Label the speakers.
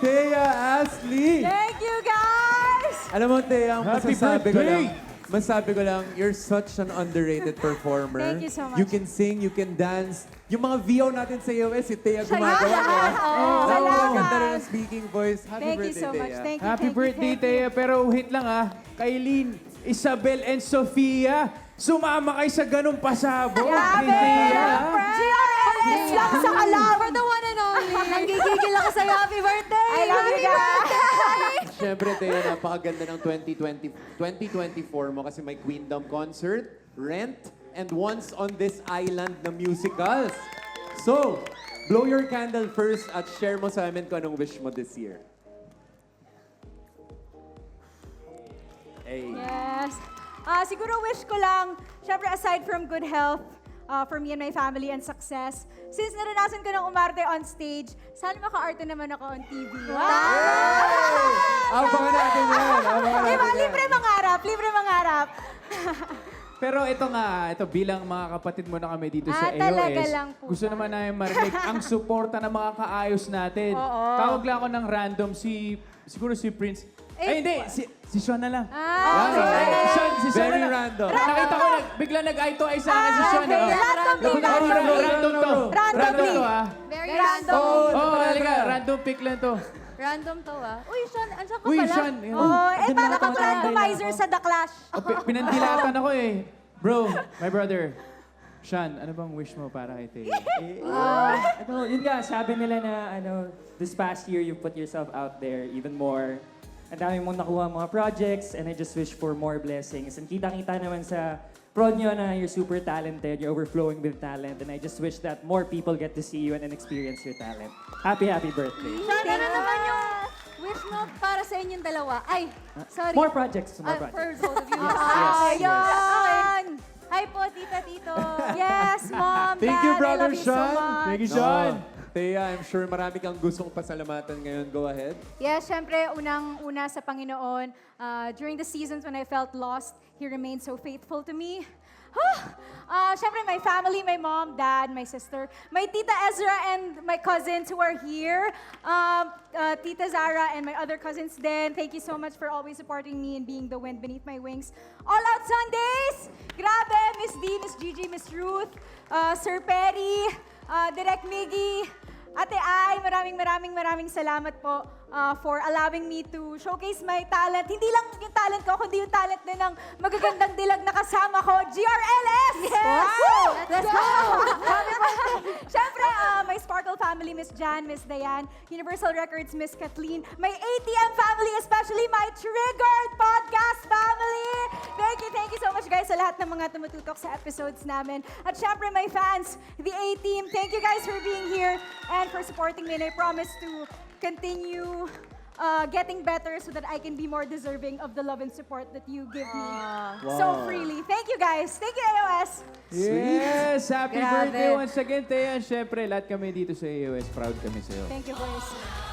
Speaker 1: Thea Ashley!
Speaker 2: Thank you, guys!
Speaker 1: Alam mo, Thea, ang
Speaker 3: Happy birthday!
Speaker 1: masasabi ko lang, you're such an underrated performer.
Speaker 2: Thank you so much.
Speaker 1: You can sing, you can dance. Yung mga VO natin sa AOS, si Thea
Speaker 2: Siya
Speaker 1: gumagawa.
Speaker 2: yan.
Speaker 1: Diba?
Speaker 2: Oo,
Speaker 1: Napakaganda
Speaker 2: salamat.
Speaker 1: rin ang speaking voice. Happy
Speaker 2: Thank you
Speaker 1: birthday,
Speaker 2: so much.
Speaker 1: Thea.
Speaker 2: Thank you,
Speaker 3: Happy
Speaker 2: thank you,
Speaker 3: birthday,
Speaker 2: thank you.
Speaker 3: Thea. Pero wait lang Kailin, Isabel, and Sofia, sumama kayo sa ganong pasabog.
Speaker 2: Grabe!
Speaker 3: Thea.
Speaker 2: GRLS lang sa alam!
Speaker 4: For the one and only. Nanggigigil ako sa'yo. Happy birthday!
Speaker 2: I love you guys!
Speaker 1: Siyempre, Thea, napakaganda ng 2024 mo kasi may Queendom concert, Rent, and Once on This Island na musicals. So, blow your candle first at share mo sa amin kung anong wish mo this year. Hey.
Speaker 2: Yes. Siguro wish ko lang, syempre aside from good health, for me and my family and success, since naranasan ko ng umarte on stage, sana maka-arte naman ako on TV.
Speaker 1: Abangan natin yan. Abangan
Speaker 2: Diba?
Speaker 1: natin yan.
Speaker 2: Libre mangarap, libre mangarap.
Speaker 3: Pero ito bilang mga kapatid mo na kami dito sa AOS.
Speaker 2: Talaga lang po
Speaker 3: Gusto
Speaker 2: ba?
Speaker 3: naman namin marinig ang suporta ng mga kaayos natin.
Speaker 2: Oo.
Speaker 3: Tawag lang ako ng random siguro si Prince. Ay, hindi. Si Sean na lang. Si Sean
Speaker 1: Very
Speaker 3: na lang.
Speaker 1: random.
Speaker 3: Nakita ko, bigla nag-eye to eye sa akin si Sean.
Speaker 2: okay. Random to,
Speaker 3: Random to.
Speaker 2: Randomly.
Speaker 3: to, ah.
Speaker 4: Very
Speaker 2: Random.
Speaker 4: random.
Speaker 3: Oh, halika. Random pick lang to.
Speaker 4: Random to Uy, Sean, ansan ka
Speaker 3: Uy,
Speaker 4: pala?
Speaker 3: Sean.
Speaker 2: Oh, para kang randomizer sa The Clash.
Speaker 3: Pinandilatan ako eh. Bro, my brother. Sean, ano bang wish mo para kay Thea?
Speaker 5: Yun nga, sabi nila na this past year you put yourself out there even more. Ang dami mong nakuha mga projects and I just wish for more blessings. And kita-kita naman sa prod nyo na you're super talented, you're overflowing with talent, and I just wish that more people get to see you and experience your talent. Happy birthday.
Speaker 4: Sean, ano naman yung wish mo para sa inyong dalawa? Ay, sorry.
Speaker 5: More projects, more
Speaker 4: For
Speaker 5: projects.
Speaker 4: both of you.
Speaker 2: Ayun!
Speaker 4: Hi po, tita, tito.
Speaker 2: Yes, Mom,
Speaker 1: Thank
Speaker 2: Dad,
Speaker 1: you,
Speaker 2: I
Speaker 1: Brother
Speaker 2: love you so
Speaker 1: Sean.
Speaker 2: much.
Speaker 3: Thank you, Sean.
Speaker 1: Thea, I'm sure marami kang gustong pasalamatan ngayon. Go ahead.
Speaker 2: Yes, syempre, unang-una sa Panginoon, during the seasons when I felt lost, He remained so faithful to me. Syempre, my family, my mom, dad, my sister, my Tita Ezra and my cousins who are here, Tita Zara and my other cousins then. Thank you so much for always supporting me and being the wind beneath my wings. All Out Sundays! Grabe! Miss D, Miss Gigi, Miss Ruth, Sir Perry, Direk Miggy, Ate Ai, maraming salamat po for allowing me to showcase my talent. Hindi lang yung talent ko, kundi yung talent din ng magagandang dilag na kasama ko, GRLS! Yes!
Speaker 4: Wow! Let's go!
Speaker 2: Siyempre, my Sparkle family, Miss Jan, Miss Diane, Universal Records, Miss Kathleen, my ATM family, especially my Triggered Podcast family! Thank you so much guys sa lahat ng mga tumututok sa episodes namin. At syempre, my fans, the A-Team, thank you guys for being here and for supporting me. And I promise to continue getting better so that I can be more deserving of the love and support that you give me so freely. Thank you guys. Thank you, AOS.
Speaker 3: Yes! Happy
Speaker 4: Grabe.
Speaker 3: birthday once again, Thea. And syempre, lahat kami dito sa AOS, proud kami sa'yo.
Speaker 2: Thank you, boys.